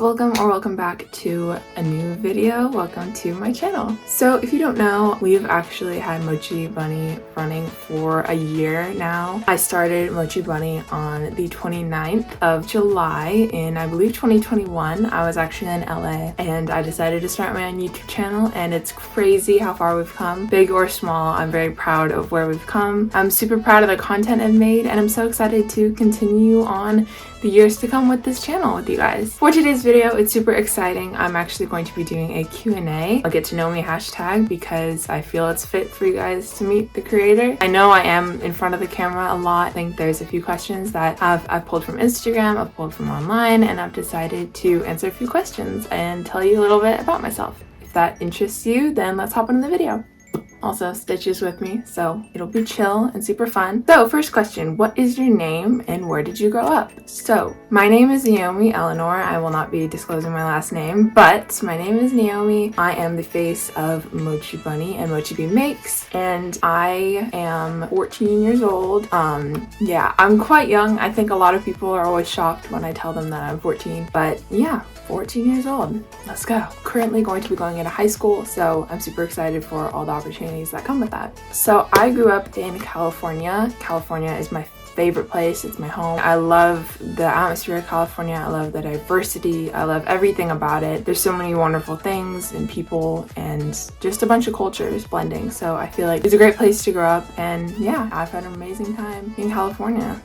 welcome or welcome back to a new video. Welcome to my channel. So if you don't know, we've actually had Mochi Bunny running for a year now. I started Mochi Bunny on the 29th of July in, I believe, 2021. I was actually in LA and I decided to start my own YouTube channel, and it's crazy how far we've come. Big or small, I'm very proud of where we've come. I'm super proud of the content I've made, and I'm so excited to continue on the years to come with this channel with you guys. For today's video, it's super exciting. I'm actually going to be doing a Q&A, a get to know me hashtag, because I feel it's fit for you guys to meet the creator. I know I am in front of the camera a lot. I think there's a few questions that I've pulled from Instagram, I've pulled from online, and I've decided to answer a few questions and tell you a little bit about myself. If that interests you, then let's hop into the video. Also, Stitch is with me, so it'll be chill and super fun. So, first question, what is your name and where did you grow up? So, my name is Naomi Eleanor. I will not be disclosing my last name, but my name is Naomi. I am the face of Mochi Bunny and Mochi B Makes, and I am 14 years old. Yeah, I'm quite young. I think a lot of people are always shocked when I tell them that I'm 14, but yeah, 14 years old. Let's go. Currently going to be going into high school, so I'm super excited for all the opportunities that come with that. So I grew up in California. California is my favorite place. It's my home. I love the atmosphere of California. I love the diversity. I love everything about it. There's so many wonderful things and people and just a bunch of cultures blending. So I feel like it's a great place to grow up, and yeah, I've had an amazing time in California.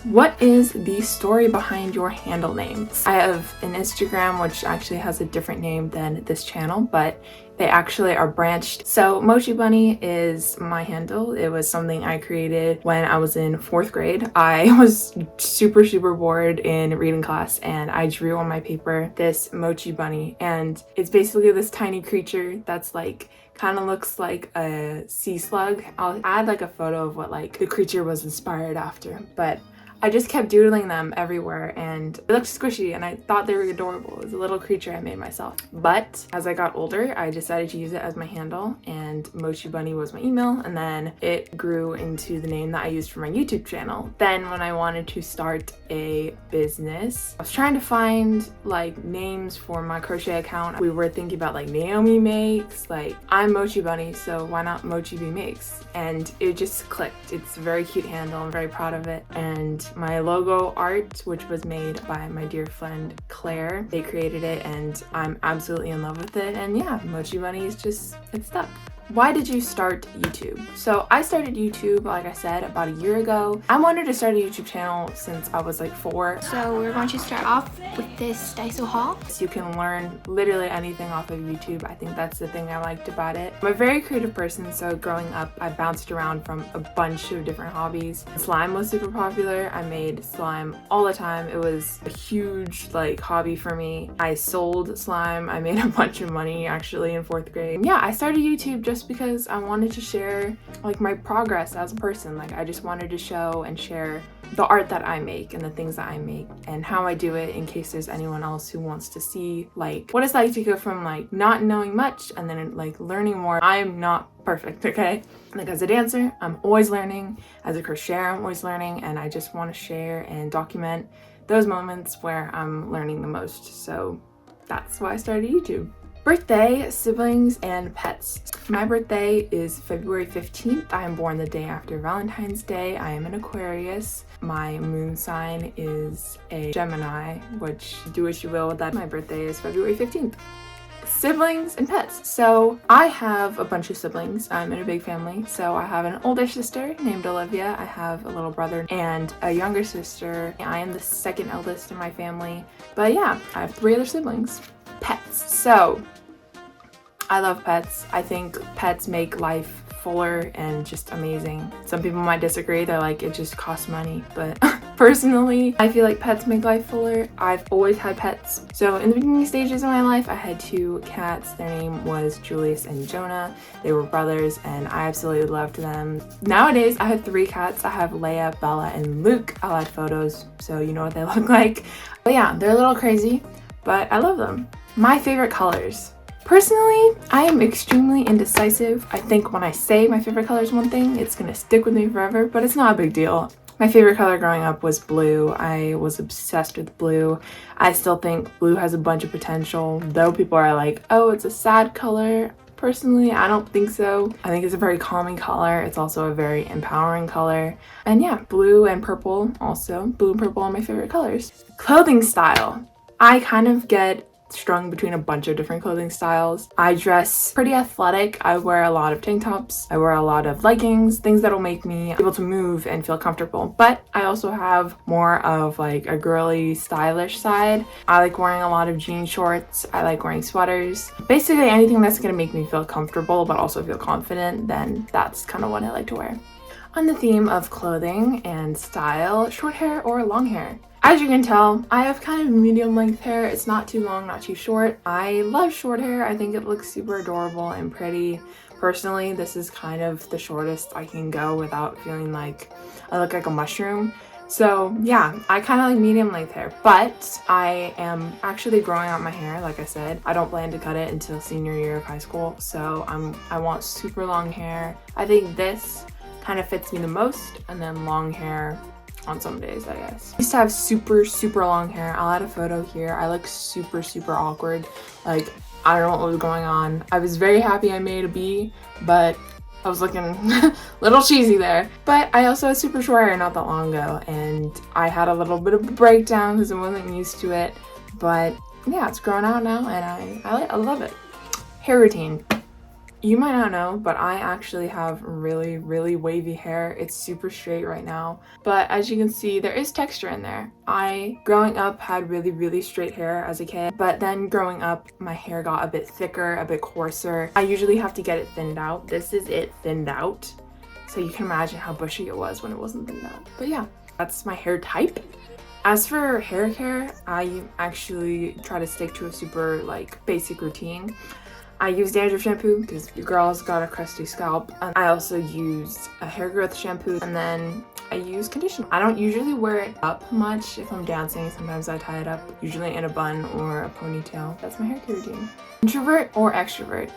What is the story behind your handle names? I have an Instagram which actually has a different name than this channel, but they actually are branched. So Mochi Bunny is my handle. It was something I created when I was in 4th grade. I was super bored in reading class, and I drew on my paper this Mochi Bunny, and it's basically this tiny creature that's like kind of looks like a sea slug. I'll add like a photo of what like the creature was inspired after, but I just kept doodling them everywhere, and it looked squishy, and I thought they were adorable. It was a little creature I made myself. But as I got older, I decided to use it as my handle, and Mochi Bunny was my email, and then it grew into the name that I used for my YouTube channel. Then when I wanted to start a business, I was trying to find like names for my crochet account. We were thinking about like Naomi Makes, like I'm Mochi Bunny, so why not Mochi B Makes? And it just clicked. It's a very cute handle. I'm very proud of it. And my logo art, which was made by my dear friend Claire, they created it, and I'm absolutely in love with it. And yeah, Mochi Bunny is just, it's stuck. Why did you start YouTube? So I started YouTube, like I said, about a year ago. I wanted to start a YouTube channel since I was like 4. So we're going to start off with this Daiso haul. So you can learn literally anything off of YouTube. I think that's the thing I liked about it. I'm a very creative person, so growing up I bounced around from a bunch of different hobbies. Slime was super popular. I made slime all the time. It was a huge like hobby for me. I sold slime. I made a bunch of money actually in 4th grade. Yeah, I started YouTube just because I wanted to share like my progress as a person. Like I just wanted to show and share the art that I make and the things that I make and how I do it, in case there's anyone else who wants to see like what it's like to go from like not knowing much and then like learning more. I'm not perfect, okay? Like as a dancer, I'm always learning. As a crocheter, I'm always learning, and I just want to share and document those moments where I'm learning the most. So that's why I started YouTube. Birthday, siblings, and pets. My birthday is February 15th. I am born the day after Valentine's Day. I am an Aquarius. My moon sign is a Gemini, which do what you will with that. My birthday is February 15th. Siblings and pets. So I have a bunch of siblings. I'm in a big family. So I have an older sister named Olivia. I have a little brother and a younger sister. I am the second eldest in my family. But yeah, I have 3 other siblings. Pets. So I love pets. I think pets make life fuller and just amazing. Some people might disagree. They're like, it just costs money. But personally, I feel like pets make life fuller. I've always had pets. So in the beginning stages of my life, I had 2 cats. Their name was Julius and Jonah. They were brothers, and I absolutely loved them. Nowadays, I have 3 cats. I have Leia, Bella, and Luke. I'll add photos so you know what they look like. But yeah, they're a little crazy, but I love them. My favorite colors. Personally, I am extremely indecisive. I think when I say my favorite color is one thing, it's gonna stick with me forever, but it's not a big deal. My favorite color growing up was blue. I was obsessed with blue. I still think blue has a bunch of potential, though people are like, oh, it's a sad color. Personally, I don't think so. I think it's a very calming color. It's also a very empowering color. And yeah, blue and purple also. Blue and purple are my favorite colors. Clothing style. I kind of get strung between a bunch of different clothing styles. I dress pretty athletic. I wear a lot of tank tops. I wear a lot of leggings, things that'll make me able to move and feel comfortable. But I also have more of like a girly, stylish side. I like wearing a lot of jean shorts. I like wearing sweaters. Basically anything that's gonna make me feel comfortable but also feel confident, then that's kind of what I like to wear. On the theme of clothing and style, short hair or long hair. As you can tell, I have kind of medium length hair. It's not too long, not too short. I love short hair. I think it looks super adorable and pretty. Personally, this is kind of the shortest I can go without feeling like I look like a mushroom. So yeah, I kind of like medium length hair, but I am actually growing out my hair. Like I said, I don't plan to cut it until senior year of high school. So I want super long hair. I think this kind of fits me the most, and then long hair on some days, I guess. I used to have super long hair. I'll add a photo here. I look super awkward. Like, I don't know what was going on. I was very happy I made a B, but I was looking a little cheesy there. But I also had super short hair not that long ago, and I had a little bit of a breakdown because I wasn't used to it. But yeah, it's grown out now, and I love it. Hair routine. You might not know, but I actually have really wavy hair. It's super straight right now. But as you can see, there is texture in there. I, growing up, had really straight hair as a kid. But then growing up, my hair got a bit thicker, a bit coarser. I usually have to get it thinned out. This is it thinned out. So you can imagine how bushy it was when it wasn't thinned out. But yeah, that's my hair type. As for hair care, I actually try to stick to a super basic routine. I use dandruff shampoo because your girl's got a crusty scalp. And I also use a hair growth shampoo, and then I use conditioner. I don't usually wear it up much if I'm dancing. Sometimes I tie it up, usually in a bun or a ponytail. That's my hair care routine. Introvert or extrovert?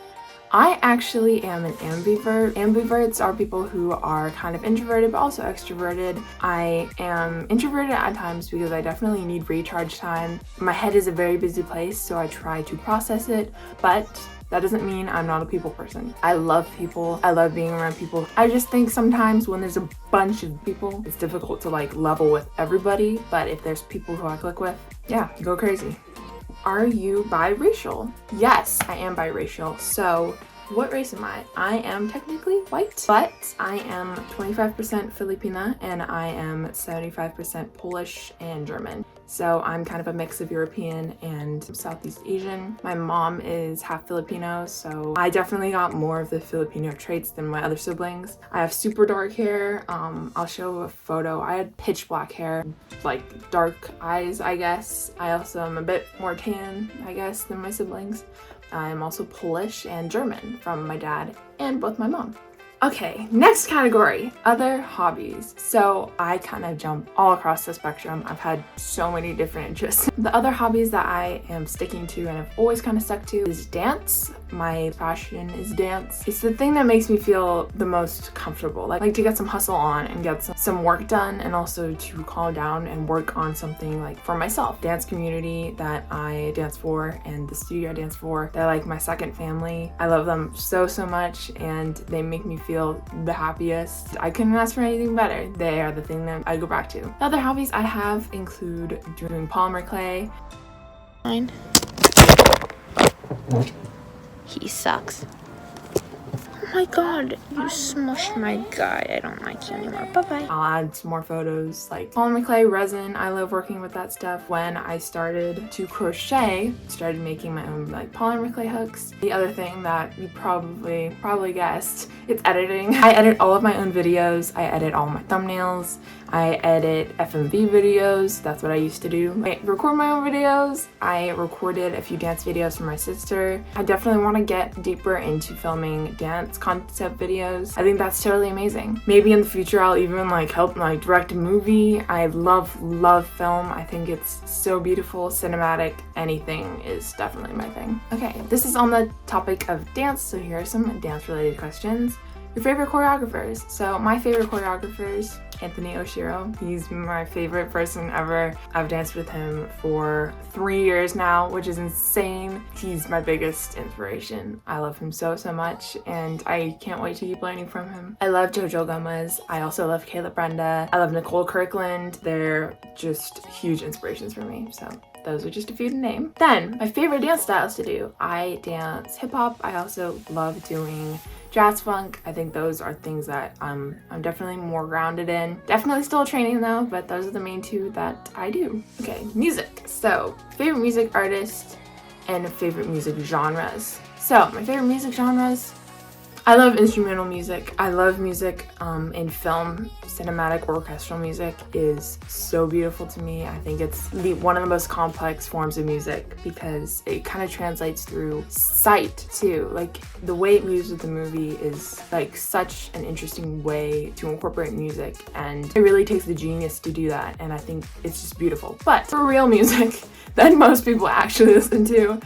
I actually am an ambivert. Ambiverts are people who are kind of introverted but also extroverted. I am introverted at times because I definitely need recharge time. My head is a very busy place, so I try to process it, but that doesn't mean I'm not a people person. I love people. I love being around people. I just think sometimes when there's a bunch of people, it's difficult to level with everybody, but if there's people who I click with, yeah, go crazy. Are you biracial? Yes, I am biracial. So what race am I? I am technically white, but I am 25% Filipina and I am 75% Polish and German. So I'm kind of a mix of European and Southeast Asian. My mom is half Filipino, so I definitely got more of the Filipino traits than my other siblings. I have super dark hair. I'll show a photo. I had pitch black hair, dark eyes, I guess. I also am a bit more tan, I guess, than my siblings. I'm also Polish and German from my dad and both my mom. Okay, next category, other hobbies. So I kind of jump all across the spectrum. I've had so many different interests. The other hobbies that I am sticking to and I've always kind of stuck to is dance. My passion is dance. It's the thing that makes me feel the most comfortable. Like to get some hustle on and get some work done, and also to calm down and work on something for myself. Dance community that I dance for and the studio I dance for, they're like my second family. I love them so much, and they make me feel the happiest. I couldn't ask for anything better. They are the thing that I go back to. The other hobbies I have include doing polymer clay. Fine. He sucks. Oh my god, you smushed my guy. I don't like you anymore. Bye-bye. I'll add some more photos like polymer clay, resin. I love working with that stuff. When I started to crochet, started making my own polymer clay hooks. The other thing that you probably guessed, it's editing. I edit all of my own videos. I edit all my thumbnails. I edit FMV videos. That's what I used to do. I record my own videos. I recorded a few dance videos for my sister. I definitely want to get deeper into filming dance concept videos. I think that's totally amazing. Maybe in the future I'll even help direct a movie. I love film. I think it's so beautiful, cinematic. Anything is definitely my thing. Okay, this is on the topic of dance, so here are some dance related questions. Your favorite choreographers. So my favorite choreographers, Anthony Oshiro. He's my favorite person ever. I've danced with him for 3 years now, which is insane. He's my biggest inspiration. I love him so much, and I can't wait to keep learning from him. I love Jojo Gomez. I also love Kayla Brenda. I love Nicole Kirkland. They're just huge inspirations for me. So those are just a few to name. Then my favorite dance styles to do. I dance hip hop. I also love doing jazz funk. I think those are things that I'm definitely more grounded in. Definitely still training though, but those are the main two that I do. Okay, music. So favorite music artist and favorite music genres. So my favorite music genres, I love instrumental music. I love music in film. Cinematic orchestral music is so beautiful to me. I think it's one of the most complex forms of music because it kind of translates through sight too. Like the way it moves with the movie is like such an interesting way to incorporate music, and it really takes the genius to do that, and I think it's just beautiful. But for real music that most people actually listen to,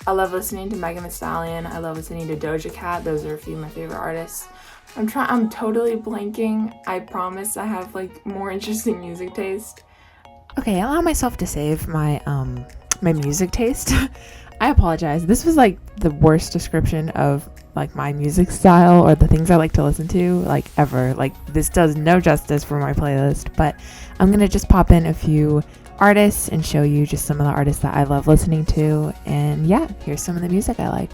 I love listening to Megan Thee Stallion. I love listening to Doja Cat. Those are a few of my favorite artists. I'm totally blanking. I promise I have like more interesting music taste. Okay, I allow myself to save my my music taste. I apologize. This was like the worst description of like my music style or the things I like to listen to like ever. Like this does no justice for my playlist, but I'm gonna just pop in a few artists and show you just some of the artists that I love listening to, and yeah, here's some of the music I like.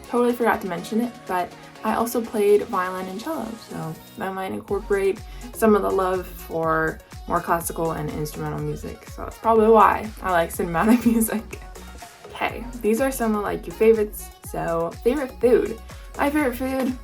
Totally forgot to mention it, but I also played violin and cello, so that might incorporate some of the love for more classical and instrumental music, so that's probably why I like cinematic music. Okay, these are some of like your favorites. So favorite food. My favorite food,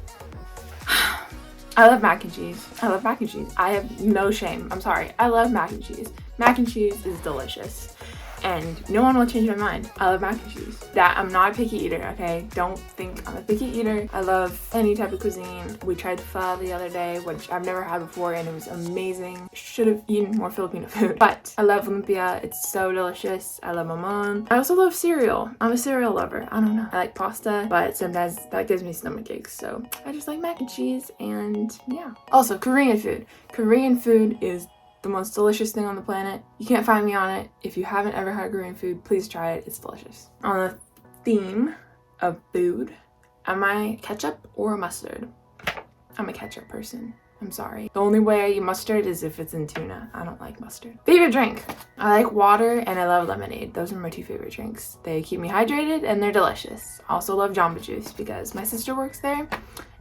I love mac and cheese. I love mac and cheese. I have no shame. I'm sorry. I love mac and cheese. Mac and cheese is delicious, and no one will change my mind. I love mac and cheese. That I'm not a picky eater, okay? Don't think I'm a picky eater. I love any type of cuisine. We tried pho the other day, which I've never had before, and it was amazing. Should have eaten more Filipino food, but I love lumpia. It's so delicious. I love mamon. I also love cereal. I'm a cereal lover. I don't know. I like pasta, but sometimes that gives me stomach aches, so I just like mac and cheese, and yeah. Also, Korean food. Korean food is the most delicious thing on the planet. You can't find me on it. If you haven't ever had Korean food, please try it. It's delicious. On the theme of food, am I ketchup or mustard? I'm a ketchup person. I'm sorry. The only way I eat mustard is if it's in tuna. I don't like mustard. Favorite drink? I like water and I love lemonade. Those are my two favorite drinks. They keep me hydrated and they're delicious. I also love Jamba Juice because my sister works there,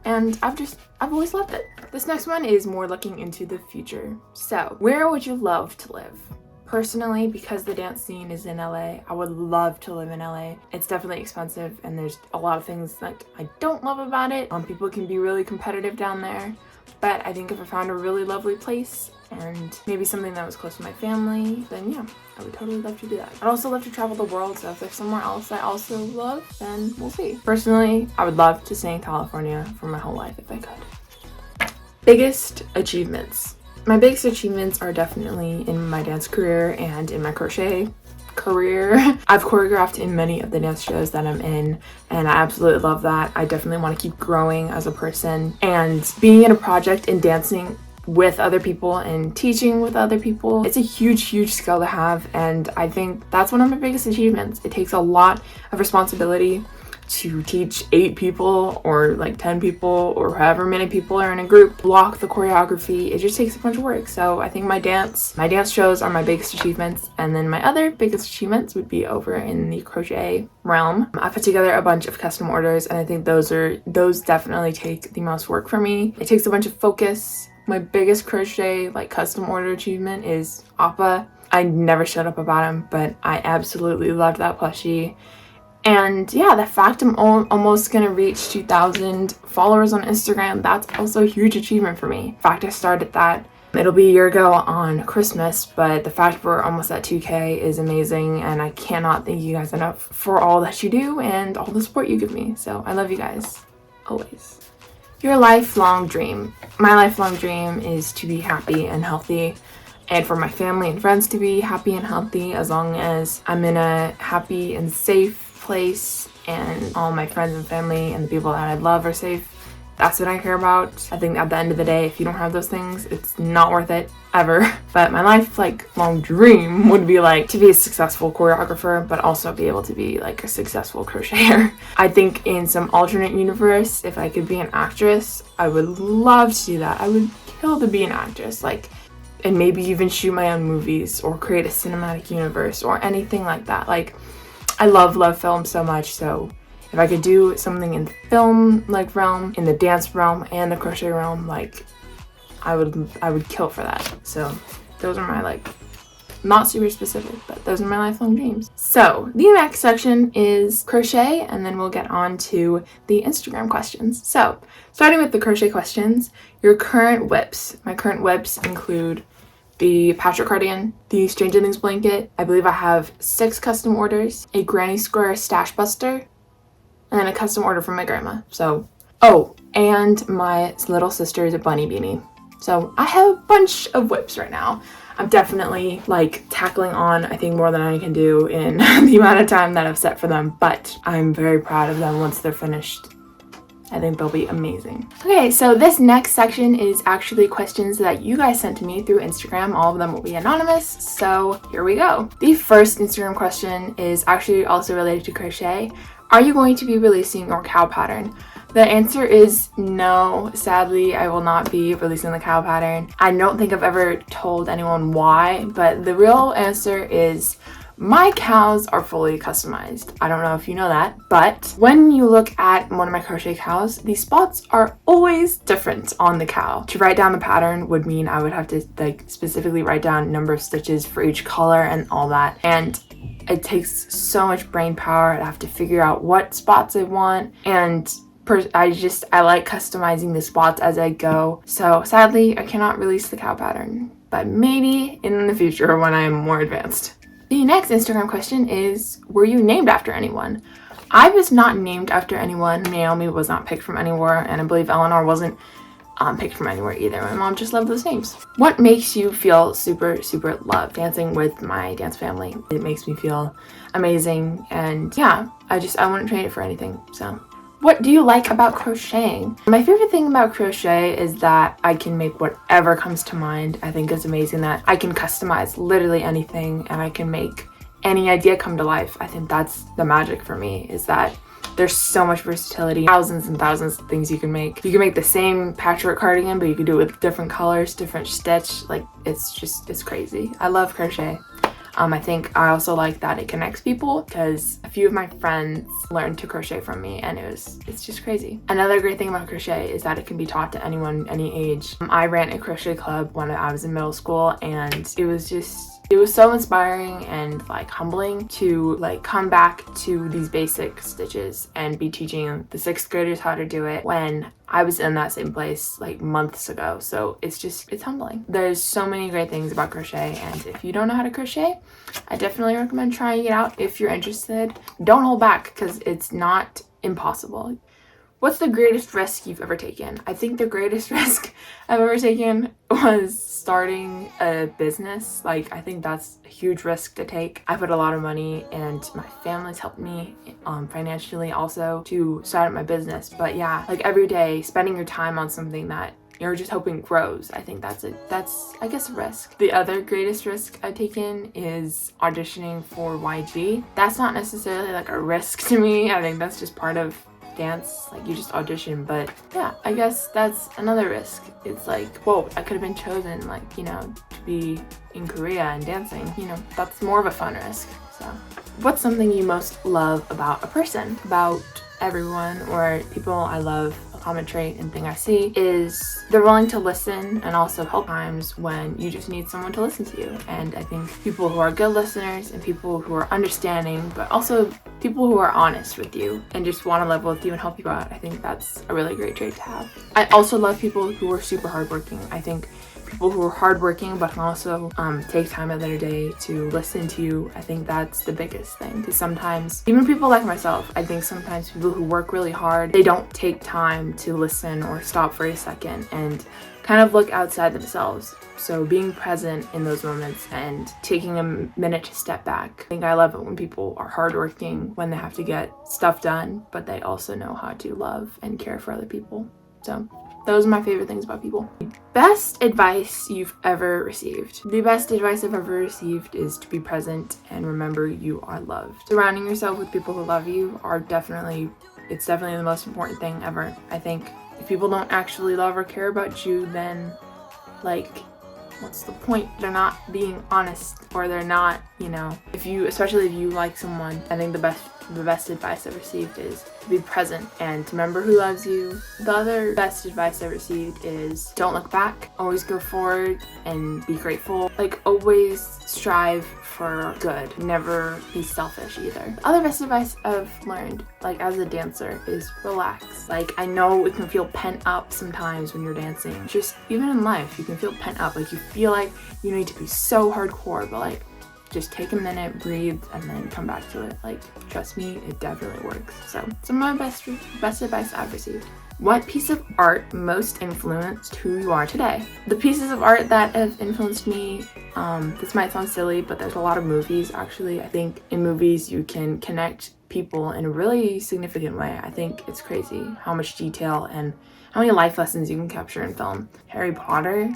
and I've always loved it. This next one is more looking into the future. So, where would you love to live? Personally, because the dance scene is in LA, I would love to live in LA. It's definitely expensive and there's a lot of things that I don't love about it. People can be really competitive down there, but I think if I found a really lovely place and maybe something that was close to my family, then yeah, I would totally love to do that. I'd also love to travel the world, so if there's somewhere else I also love, then we'll see. Personally, I would love to stay in California for my whole life if I could. Biggest achievements. My biggest achievements are definitely in my dance career and in my crochet career. I've choreographed in many of the dance shows that I'm in, and I absolutely love that. I definitely want to keep growing as a person, and being in a project and dancing with other people and teaching with other people, it's a huge skill to have, and I think that's one of my biggest achievements. It takes a lot of responsibility to teach 8 people or like 10 people or however many people are in a group, block the choreography. It just takes a bunch of work. So I think my dance shows are my biggest achievements, and then my other biggest achievements would be over in the crochet realm. I put together a bunch of custom orders, and I think those definitely take the most work for me. It takes a bunch of focus. My biggest crochet like custom order achievement is Appa. I never shut up about him, but I absolutely loved that plushie. And yeah, the fact I'm almost gonna reach 2,000 followers on Instagram, that's also a huge achievement for me. In fact, I started that, it'll be a year ago on Christmas, but the fact we're almost at 2K is amazing, and I cannot thank you guys enough for all that you do and all the support you give me. So I love you guys, always. Your lifelong dream. My lifelong dream is to be happy and healthy, and for my family and friends to be happy and healthy, as long as I'm in a happy and safe place and all my friends and family and the people that I love are safe That's what I care about. I think at the end of the day, if you don't have those things, it's not worth it ever. But my life like long dream would be like to be a successful choreographer, but also be able to be like a successful crocheter. I think in some alternate universe, if I could be an actress, I would love to do that. I would kill to be an actress, like, and maybe even shoot my own movies or create a cinematic universe or anything like that. Like, I love film so much, so if I could do something in the film like realm, in the dance realm, and the crochet realm, like I would kill for that. So those are my like, not super specific, but those are my lifelong dreams. So the next section is crochet, and then we'll get on to the Instagram questions. So starting with the crochet questions, your current whips. My current whips include the patchwork cardigan, the Stranger Things blanket. I believe I have 6 custom orders, a granny square stash buster, and then a custom order from my grandma. So, oh, and my little sister's bunny beanie. So I have a bunch of whips right now. I'm definitely like tackling on, I think, more than I can do in the amount of time that I've set for them, but I'm very proud of them once they're finished. I think they'll be amazing. Okay, so this next section is actually questions that you guys sent to me through Instagram. All of them will be anonymous, so here we go. The first Instagram question is actually also related to crochet. Are you going to be releasing your cow pattern? The answer is no. Sadly, I will not be releasing the cow pattern. I don't think I've ever told anyone why, but the real answer is my cows are fully customized. I don't know if you know that, but when you look at one of my crochet cows, the spots are always different on the cow. To write down the pattern would mean I would have to like specifically write down number of stitches for each color and all that. And it takes so much brain power. I have to figure out what spots I want, and I like customizing the spots as I go. So sadly, I cannot release the cow pattern, but maybe in the future when I am more advanced. The next Instagram question is, were you named after anyone? I was not named after anyone. Naomi was not picked from anywhere, and I believe Eleanor wasn't picked from anywhere either. My mom just loved those names. What makes you feel super, super loved? Dancing with my dance family. It makes me feel amazing, and yeah, I wouldn't trade it for anything, so. What do you like about crocheting? My favorite thing about crochet is that I can make whatever comes to mind. I think it's amazing that I can customize literally anything and I can make any idea come to life. I think that's the magic for me, is that there's so much versatility, thousands and thousands of things you can make. You can make the same patchwork cardigan, but you can do it with different colors, different stitch. Like, it's crazy. I love crochet. I think I also like that it connects people, because a few of my friends learned to crochet from me, and it's just crazy. Another great thing about crochet is that it can be taught to anyone, any age. I ran a crochet club when I was in middle school, and it was so inspiring and like humbling to like come back to these basic stitches and be teaching the 6th graders how to do it when I was in that same place like months ago. So it's humbling. There's so many great things about crochet, and if you don't know how to crochet, I definitely recommend trying it out if you're interested. Don't hold back, because it's not impossible. What's the greatest risk you've ever taken? I think the greatest risk I've ever taken was starting a business. Like, I think that's a huge risk to take. I put a lot of money, and my family's helped me financially also to start up my business. But yeah, like every day spending your time on something that you're just hoping grows, I think that's I guess a risk. The other greatest risk I've taken is auditioning for YG. That's not necessarily like a risk to me. I think that's just part of dance, like you just audition. But yeah, I guess that's another risk. It's like, whoa, I could have been chosen, like, you know, to be in Korea and dancing, you know, that's more of a fun risk. So what's something you most love about a person? About everyone or people I love, a common trait and thing I see is they're willing to listen and also help times when you just need someone to listen to you. And I think people who are good listeners and people who are understanding, but also people who are honest with you and just want to level with you and help you out, I think that's a really great trait to have. I also love people who are super hardworking. I think people who are hardworking but can also take time out of their day to listen to you, I think that's the biggest thing. Because sometimes, even people like myself, I think sometimes people who work really hard, they don't take time to listen or stop for a second and kind of look outside themselves. So being present in those moments and taking a minute to step back. I think I love it when people are hardworking, when they have to get stuff done, but they also know how to love and care for other people. So those are my favorite things about people. Best advice you've ever received. The best advice I've ever received is to be present and remember you are loved. Surrounding yourself with people who love you it's definitely the most important thing ever. I think if people don't actually love or care about you, then like, what's the point? They're not being honest, or they're not, especially if you like someone. I think the best advice I've received is to be present and to remember who loves you. The other best advice I've received is don't look back, always go forward and be grateful. Like, always strive for good, never be selfish either. The other best advice I've learned, like as a dancer, is relax. Like, I know it can feel pent up sometimes when you're dancing. Just even in life, you can feel pent up. Like, you feel like you need to be so hardcore, but like, just take a minute, breathe, and then come back to it. Like, trust me, it definitely works. So some of my best advice I've received. What piece of art most influenced who you are today? The pieces of art that have influenced me, this might sound silly, but there's a lot of movies actually. I think in movies you can connect people in a really significant way. I think it's crazy how much detail and how many life lessons you can capture in film. Harry Potter,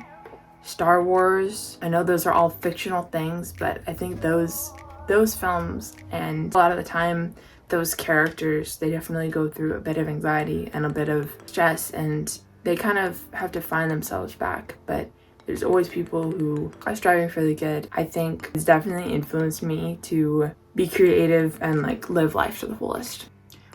Star Wars, I know those are all fictional things, but I think those films, and a lot of the time those characters, they definitely go through a bit of anxiety and a bit of stress, and they kind of have to find themselves back. But there's always people who are striving for the good. I think it's definitely influenced me to be creative and like live life to the fullest.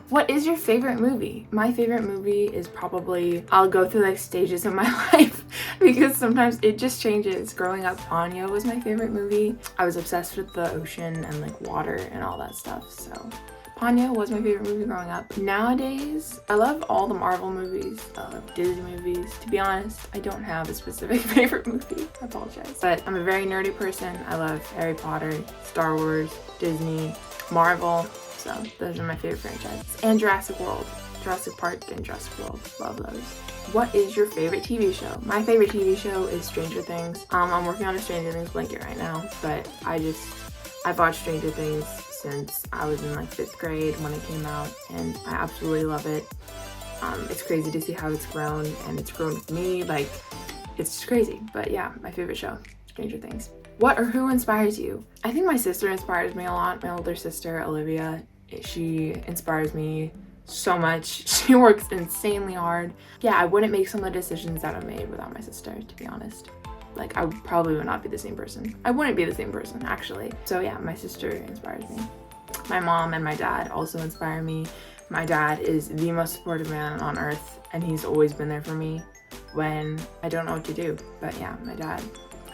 What is your favorite movie? My favorite movie is probably, I'll go through like stages of my life because sometimes it just changes. Growing up, Ponyo was my favorite movie. I was obsessed with the ocean and like water and all that stuff. So Ponyo was my favorite movie growing up. Nowadays, I love all the Marvel movies, Disney movies. To be honest, I don't have a specific favorite movie. I apologize. But I'm a very nerdy person. I love Harry Potter, Star Wars, Disney, Marvel. So those are my favorite franchises. And Jurassic Park and Jurassic World. Love those. What is your favorite TV show? My favorite TV show is Stranger Things. I'm working on a Stranger Things blanket right now, but I've watched Stranger Things since I was in like 5th grade when it came out, and I absolutely love it. It's crazy to see how it's grown, and it's grown with me. Like, it's just crazy. But yeah, my favorite show, Stranger Things. What or who inspires you? I think my sister inspires me a lot. My older sister, Olivia, she inspires me so much. She works insanely hard. Yeah, I wouldn't make some of the decisions that I made without my sister, to be honest. Like, I probably would not be the same person. I wouldn't be the same person, actually. So yeah, my sister inspires me. My mom and my dad also inspire me. My dad is the most supportive man on earth, and he's always been there for me when I don't know what to do. But yeah, my dad.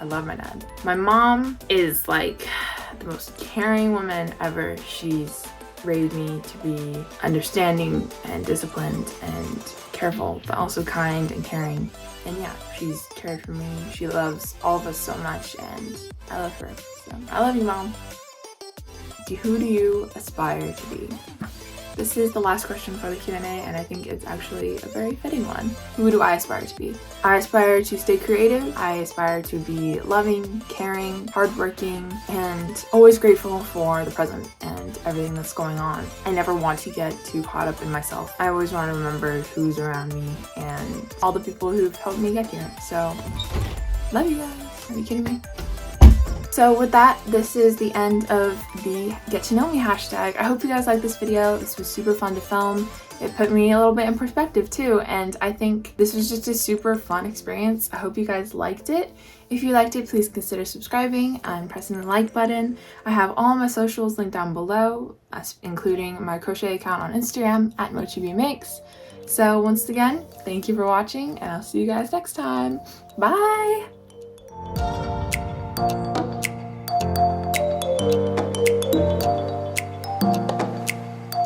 I love my dad. My mom is like the most caring woman ever. She's raised me to be understanding and disciplined and careful, but also kind and caring. And yeah, she's cared for me. She loves all of us so much, and I love her. So I love you, Mom. Who do you aspire to be? This is the last question for the Q&A, and I think it's actually a very fitting one. Who do I aspire to be? I aspire to stay creative. I aspire to be loving, caring, hardworking, and always grateful for the present and everything that's going on. I never want to get too caught up in myself. I always want to remember who's around me and all the people who've helped me get here. So, love you guys. Are you kidding me? So with that, this is the end of the Get to Know Me hashtag. I hope you guys liked this video. This was super fun to film. It put me a little bit in perspective too, and I think this was just a super fun experience. I hope you guys liked it. If you liked it, please consider subscribing and pressing the like button. I have all my socials linked down below, including my crochet account on Instagram at mochibmakes. So once again, thank you for watching, and I'll see you guys next time. Bye!